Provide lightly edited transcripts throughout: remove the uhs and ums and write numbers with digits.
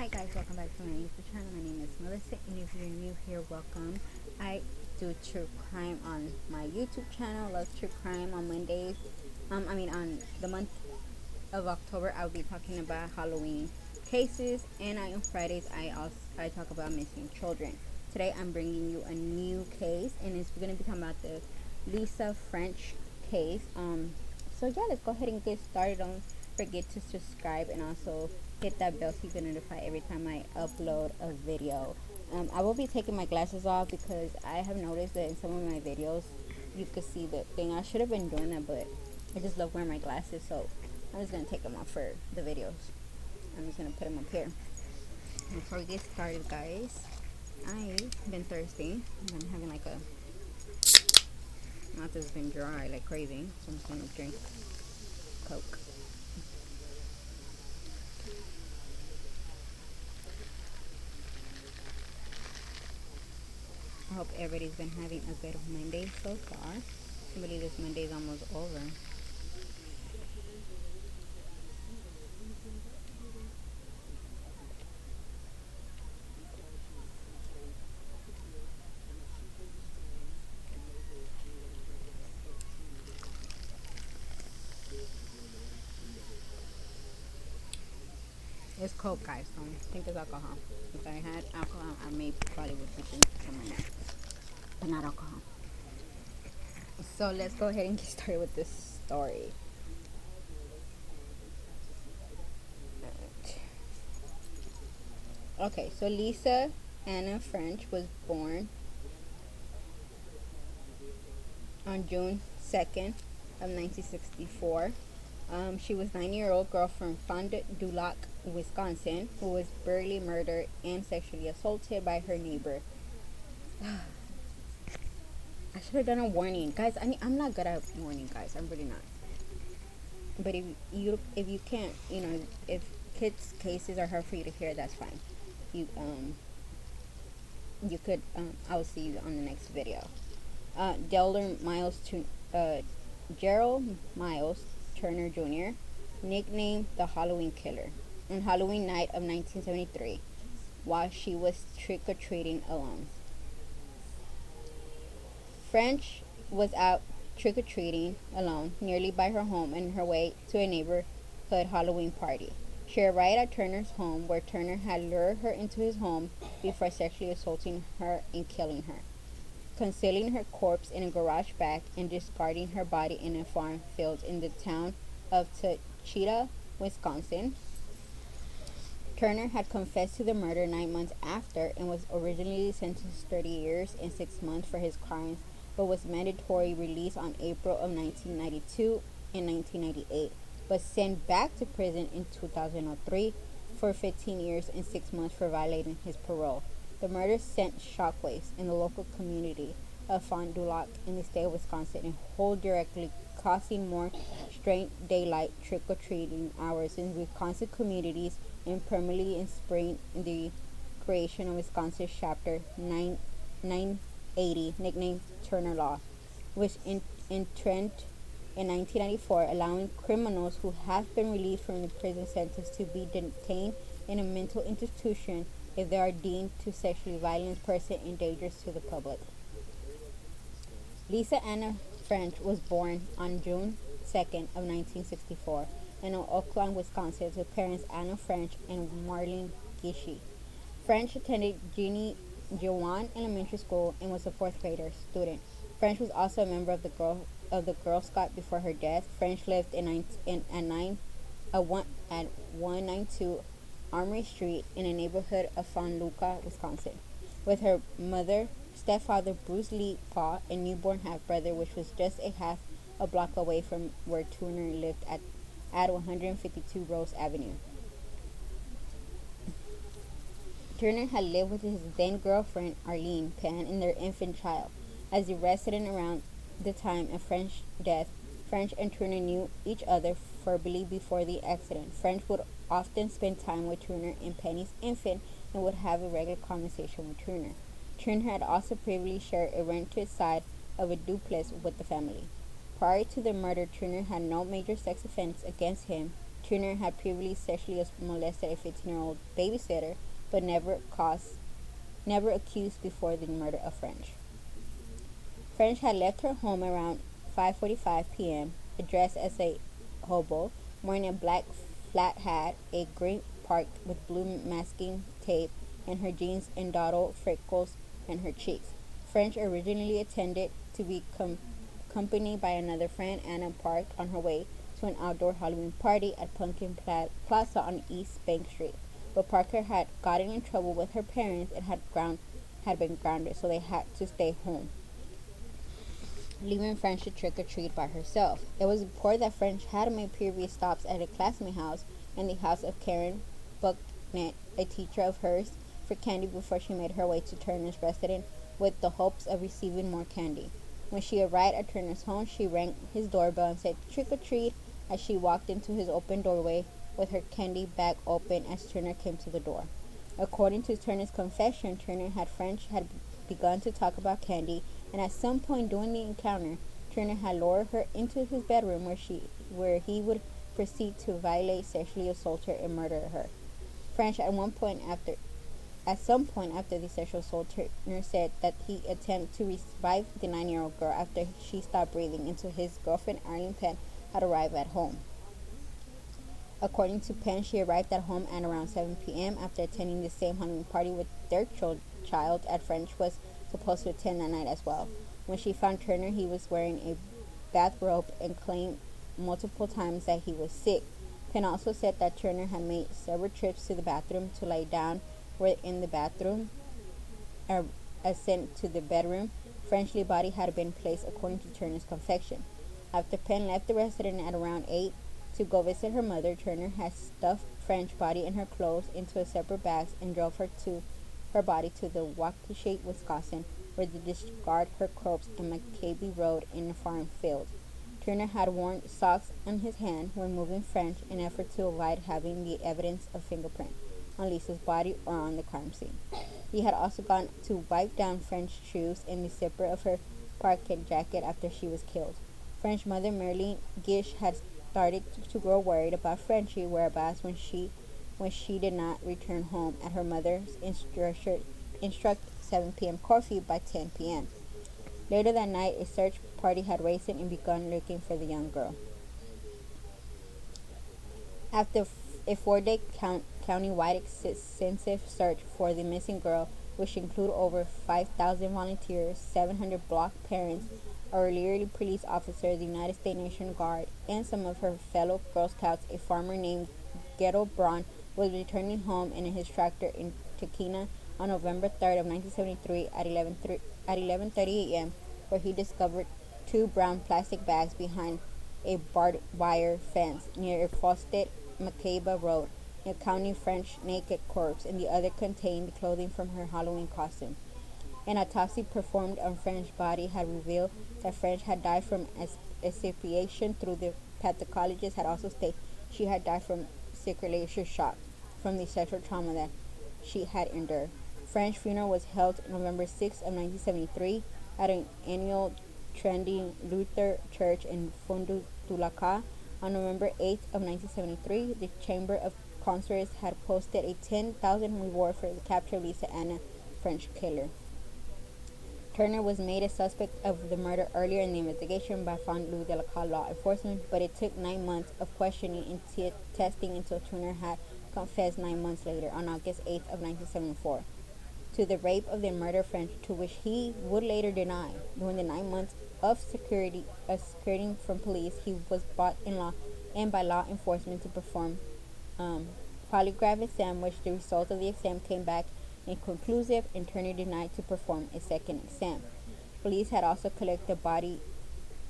Hi guys, welcome back to my YouTube channel. My name is Melissa, and if you're new here, welcome. I do true crime on my YouTube channel. Love true crime on Mondays. On the month of October, I'll be talking about Halloween cases, and on Fridays, I talk about missing children. Today, I'm bringing you a new case, and it's going to be talking about the Lisa French case. So yeah, let's go ahead and get started. Don't forget to subscribe and also hit that bell so you get notified every time I upload a video. I will be taking my glasses off because I have noticed that in some of my videos you could see the thing. I should have been doing that, but I just love wearing my glasses, so I'm just gonna take them off for the videos. I'm just gonna put them up here. Before we get started, guys, I've been thirsty. I'm having like a mouth has been dry like crazy, so I'm just gonna drink Coke. I hope everybody's been having a good Monday so far. I believe this Monday is almost over. It's Coke, guys. Don't think it's alcohol. If I had alcohol, I probably would be drinking some right now, but not alcohol. So let's go ahead and get started with this story. Okay, so Lisa Anna French was born on June 2nd of 1964. She was a 9-year-old girl from Fond du Lac, Wisconsin, who was brutally murdered and sexually assaulted by her neighbor. I should have done a warning, guys. I'm not good at warning, guys. I'm really not. But if you can't, if kids' cases are hard for you to hear, that's fine. You you could I will see you on the next video. Delder Miles to Gerald Miles Turner Jr., nicknamed the Halloween Killer, on Halloween night of 1973, while she was trick-or-treating alone. French was out trick-or-treating alone, nearly by her home, on her way to a neighborhood Halloween party. She arrived at Turner's home, where Turner had lured her into his home before sexually assaulting her and killing her, concealing her corpse in a garage bag and discarding her body in a farm field in the town of Tachita, Wisconsin. Turner had confessed to the murder 9 months after and was originally sentenced to 30 years and 6 months for his crimes, but was mandatory release on April of 1992 and 1998, but sent back to prison in 2003 for 15 years and 6 months for violating his parole. The murder sent shockwaves in the local community of Fond du Lac in the state of Wisconsin and whole directly causing more strained daylight trick-or-treating hours in Wisconsin communities and permanently inspiring the creation of Wisconsin's Chapter 980, nicknamed Turner Law, which entrenched in 1994, allowing criminals who have been released from the prison sentence to be detained in a mental institution if they are deemed to sexually violent person and dangerous to the public. Lisa Anna French was born on June 2nd of 1964 in Oakland, Wisconsin, to parents Anna French and Marlene Gishi. French attended Jeannie Jawan Elementary School and was a fourth grader student. French was also a member of the Girl Scout before her death. French lived at 192 Armory Street in a neighborhood of Fond du Lac, Wisconsin, with her mother, stepfather Bruce Lee Paul, and newborn half-brother, which was just a block away from where Turner lived at 152 Rose Avenue. Turner had lived with his then-girlfriend Arlene Penn and their infant child. As a resident around the time of French's death, French and Turner knew each other verbally before the accident. French would often spend time with Turner and Penny's infant and would have a regular conversation with Turner. Turner had also previously shared a rented side of a duplex with the family. Prior to the murder, Turner had no major sex offense against him. Turner had previously sexually molested a 15-year-old babysitter, but never accused before the murder of French. French had left her home around 5:45 p.m., dressed as a hobo, wearing a black flat hat, a gray park with blue masking tape, and her jeans and dotted freckles on her cheeks. French originally intended to be accompanied by another friend, Anna Park, on her way to an outdoor Halloween party at Pumpkin Plaza on East Bank Street. But Parker had gotten in trouble with her parents and had been grounded, so they had to stay home, leaving French to trick or treat by herself. It was reported that French had made previous stops at a classmate house and the house of Karen Bucknett, a teacher of hers, for candy before she made her way to Turner's residence with the hopes of receiving more candy. When she arrived at Turner's home, she rang his doorbell and said trick or treat as she walked into his open doorway with her candy bag open as Turner came to the door. According to Turner's confession, Turner had French had begun to talk about candy, and at some point during the encounter, Turner had lured her into his bedroom where he would proceed to violate, sexually assault her, and murder her. French at some point after the sexual assault, Turner said that he attempted to revive the 9-year-old girl after she stopped breathing until his girlfriend Arlene Penn had arrived at home. According to Penn, she arrived at home at around 7 p.m. after attending the same Halloween party with their child at French was supposed to attend that night as well. When she found Turner, he was wearing a bathrobe and claimed multiple times that he was sick. Penn also said that Turner had made several trips to the bathroom to lie down in the bathroom or ascend to the bedroom. French's body had been placed according to Turner's confession. After Penn left the residence at around 8 to go visit her mother, Turner had stuffed French's body and her clothes into a separate bag and drove her body to the Waukesha, Wisconsin, where they discarded her corpse on McCabe Road in a farm field. Turner had worn socks on his hand when moving French in an effort to avoid having the evidence of fingerprint on Lisa's body or on the crime scene. He had also gone to wipe down French's shoes in the zipper of her parka jacket after she was killed. French's mother, Marilyn Gish, had started to grow worried about French's whereabouts when she did not return home at her mother's instruct 7 p.m. curfew by 10 p.m. Later that night, a search party had risen and begun looking for the young girl. After a 4-day county-wide extensive search for the missing girl, which included over 5,000 volunteers, 700 block parents, auxiliary police officers, the United States National Guard, and some of her fellow Girl Scouts, a farmer named Ghetto Braun was returning home in his tractor in Tahkeena on November 3rd of 1973 at 11:30 a.m., where he discovered 2 brown plastic bags behind a barbed wire fence near Fawcett McCabe Road, counting French's naked corpse, and the other contained the clothing from her Halloween costume. An autopsy performed on French's body had revealed that French had died from asphyxiation, through the pathologist had also stated she had died from circulation shock from the sexual trauma that she had endured. French's funeral was held November 6 of 1973 at an annual Trinity Lutheran Church in Fond du Lac. On November 8 of 1973, the Chamber of Commerce had posted a $10,000 reward for the capture of Lisa Anna, French killer. Turner was made a suspect of the murder earlier in the investigation by Fond du Lac law enforcement, but it took 9 months of questioning and testing until Turner had confessed 9 months later, on August 8 of 1974, to the rape of the murder French, to which he would later deny. During the 9 months of security from police, he was brought in by law enforcement to perform polygraph exam, which the result of the exam came back inconclusive, and Turner denied to perform a second exam. Police had also collected body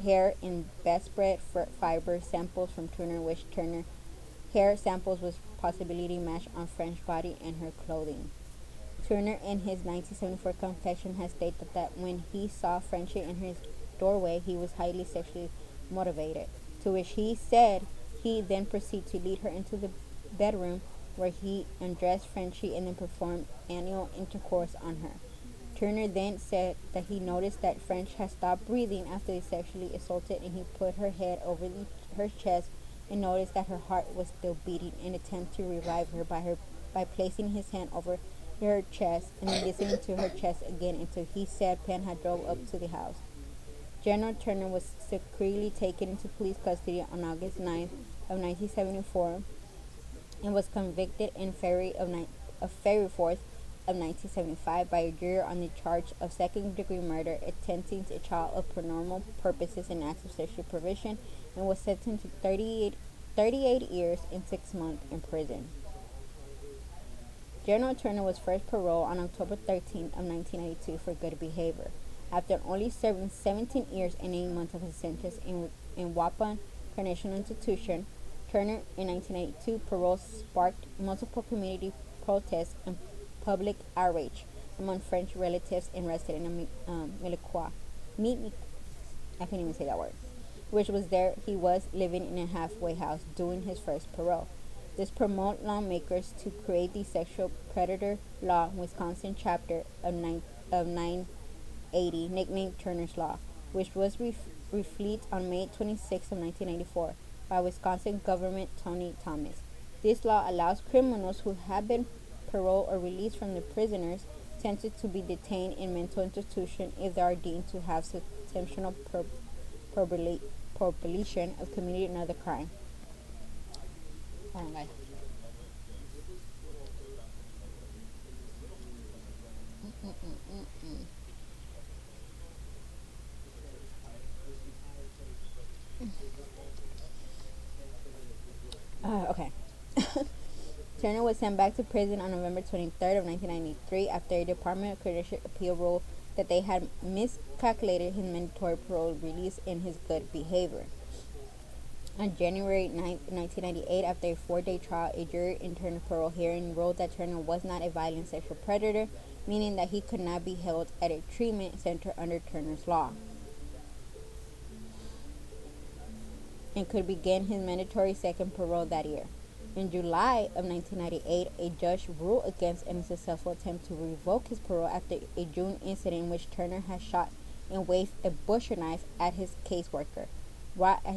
hair and bedspread fiber samples from Turner, which Turner hair samples was possibility matched on French's body and her clothing. Turner, in his 1974 confession, has stated that when he saw Frenchie in his doorway, he was highly sexually motivated, to which he said he then proceeded to lead her into the bedroom where he undressed Frenchie and then performed anal intercourse on her. Turner then said that he noticed that French had stopped breathing after he sexually assaulted, and he put her head over her chest and noticed that her heart was still beating and attempted to revive her by placing his hand over her chest and then listening to her chest again until he said Penn had drove up to the house. General Turner was secretly taken into police custody on August 9th of 1974 and was convicted in February 4th of 1975 by a jury on the charge of second-degree murder, attempting a child of paranormal purposes and acts of sexual perversion, and was sentenced to 38 years and 6 months in prison. General Turner was first paroled on October 13th of 1992 for good behavior. After only serving 17 years and 8 months of his sentence in Waupun Correctional Institution, Turner in 1982 parole sparked multiple community protests and public outrage among French relatives and residents in Miliqua. I can't even say that word. Which was there he was living in a halfway house doing his first parole. This promoted lawmakers to create the Sexual Predator Law Wisconsin chapter of 980, nicknamed Turner's Law, which was repealed on May 26 of 1994 by Wisconsin Governor Tony Thomas. This law allows criminals who have been paroled or released from the prisoners sentenced to be detained in mental institution if they are deemed to have substantial probability of committing another crime. Hold on, guys. Okay. Turner was sent back to prison on November 23rd of 1993 after a Department of Correctional Appeal ruled that they had miscalculated his mandatory parole release in his good behavior. On January 9, 1998, after a 4-day trial, a jury in Turner's parole hearing ruled that Turner was not a violent sexual predator, meaning that he could not be held at a treatment center under Turner's law and could begin his mandatory second parole that year. In July of 1998, a judge ruled against any successful attempt to revoke his parole after a June incident in which Turner had shot and waved a butcher knife at his caseworker while at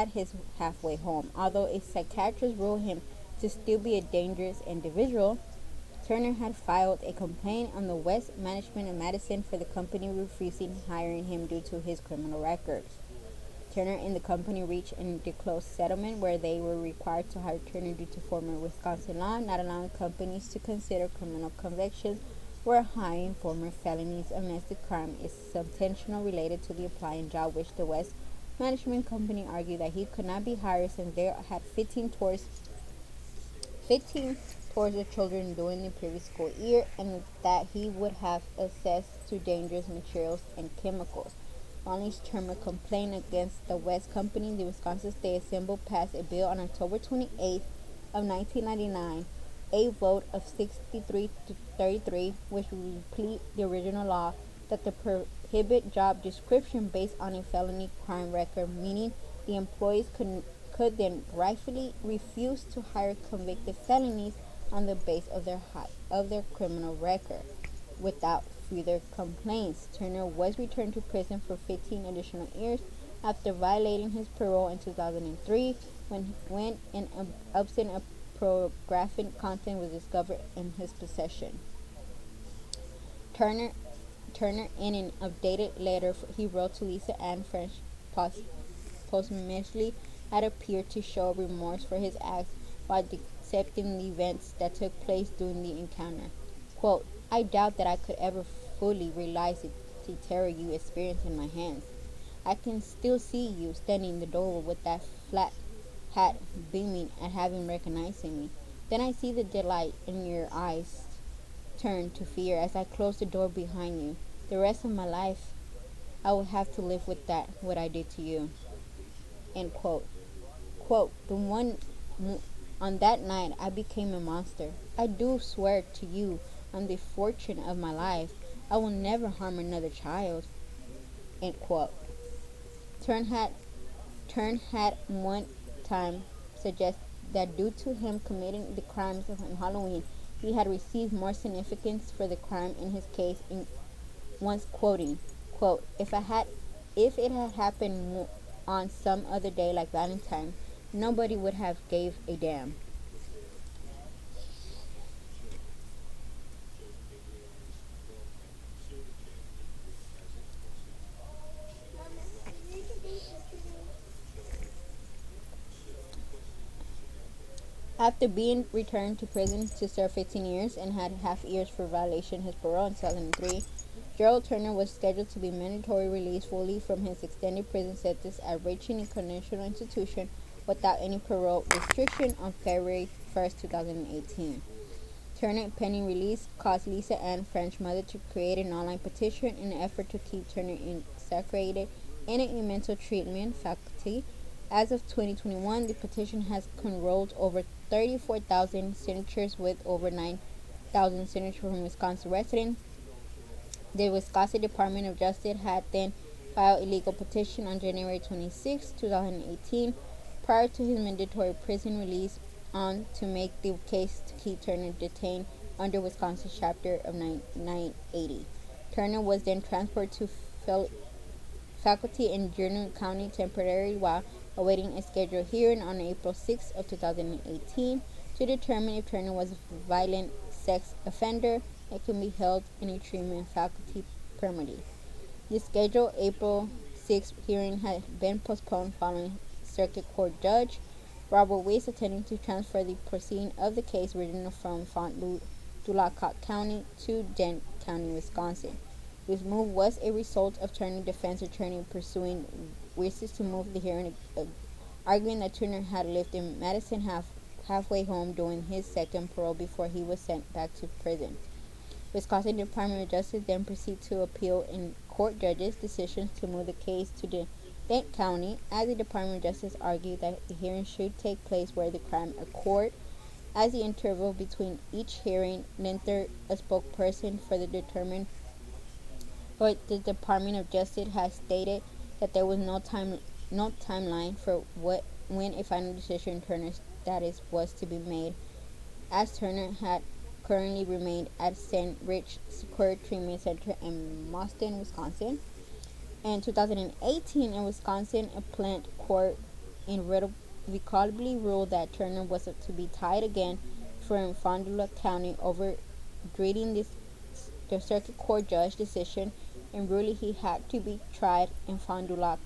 his halfway home. Although a psychiatrist ruled him to still be a dangerous individual, Turner had filed a complaint on the West Management of Madison for the company refusing hiring him due to his criminal records. Turner and the company reached a close settlement where they were required to hire Turner due to former Wisconsin law not allowing companies to consider criminal convictions where hiring former felonies unless the crime is substantially related to the applying job, which the West Management Company argued that he could not be hired since they had 15 tours of children during the previous school year and that he would have access to dangerous materials and chemicals. Following Turner complaint against the West Company, the Wisconsin State Assembly passed a bill on October 28th of 1999, a vote of 63 to 33, which repealed the original law that the prohibit job description based on a felony crime record, meaning the employees could then rightfully refuse to hire convicted felonies on the basis of their criminal record. Without further complaints, Turner was returned to prison for 15 additional years after violating his parole in 2003 when an obscene pornographic content was discovered in his possession. Turner, in an updated letter he wrote to Lisa Ann French posthumously, had appeared to show remorse for his acts while accepting the events that took place during the encounter. Quote, I doubt that I could ever fully realize the terror you experienced in my hands. I can still see you standing in the doorway with that flat hat beaming at having recognized me. Then I see the delight in your eyes turn to fear as I close the door behind you. The rest of my life, I will have to live with that, what I did to you. End quote. Quote, on that night, I became a monster. I do swear to you on the fortune of my life, I will never harm another child. End quote. Turn had one time suggested that due to him committing the crimes on Halloween, he had received more significance for the crime in his case, in once quoting, quote, if it had happened on some other day like Valentine, nobody would have gave a damn. After being returned to prison to serve 15 years and had half years for violation of his parole in 2003, Gerald Turner was scheduled to be mandatory released fully from his extended prison sentence at Ritchie Correctional Institution without any parole restriction on February 1st, 2018. Turner, pending release, caused Lisa Ann, French's mother, to create an online petition in an effort to keep Turner incarcerated in a mental treatment facility. As of 2021, the petition has enrolled over 34,000 signatures with over 9,000 signatures from Wisconsin residents. The Wisconsin Department of Justice had then filed a legal petition on January 26, 2018, prior to his mandatory prison release, on to make the case to keep Turner detained under Wisconsin's chapter of 980. Turner was then transferred to faculty in Jerome County temporarily while awaiting a scheduled hearing on April 6 of 2018 to determine if Turner was a violent sex offender and can be held in a treatment faculty permanently. The scheduled April 6 hearing had been postponed following Circuit Court Judge Robert Weiss attempting to transfer the proceeding of the case originally from Fond du Lac County to Dent County, Wisconsin. This move was a result of Turner's defense attorney pursuing wishes to move the hearing, arguing that Turner had lived in Madison halfway home during his second parole before he was sent back to prison. Wisconsin Department of Justice then proceeded to appeal in court judges' decisions to move the case to Dent County, as the Department of Justice argued that the hearing should take place where the crime occurred. As the interval between each hearing lengthened, a spokesperson for the Department of Justice has stated that there was no timeline for when a final decision on Turner's status was to be made, as Turner had currently remained at St. Rich Secure Treatment Center in Boston, Wisconsin. In 2018, in Wisconsin, a appellate court irrevocably ruled that Turner was to be tried again from Fond du Lac County, overturning the Circuit Court judge decision and ruling he had to be tried in Fond du Lac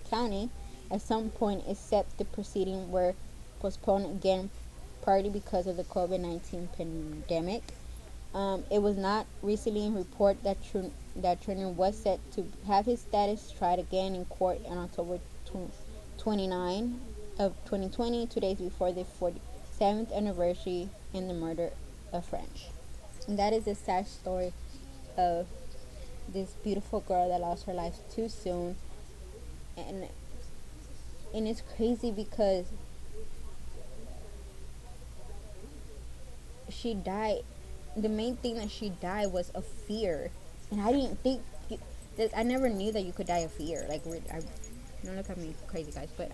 County at some point, except the proceedings were postponed again, partly because of the COVID-19 pandemic. It was not recently reported that Turner was set to have his status tried again in court on October 29 of 2020, 2 days before the 47th anniversary in the murder of French. And that is the sad story of this beautiful girl that lost her life too soon. And it's crazy because she died. The main thing that she died was of fear, and I didn't think that. I never knew that you could die of fear. Like, don't look at me crazy, guys, but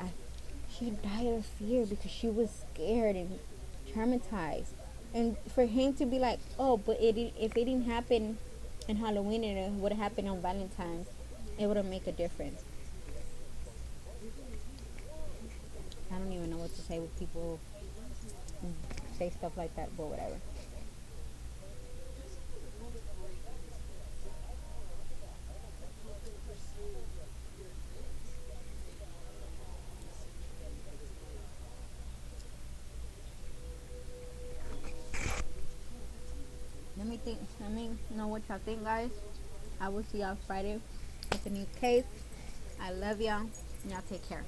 she died of fear because she was scared and traumatized. And for him to be like, oh, but if it didn't happen in Halloween and it would have happened on Valentine's, it wouldn't make a difference. I don't even know what to say with people who say stuff like that, but whatever. Let me know what y'all think, guys. I will see y'all Friday with a new case. I love y'all. Y'all take care.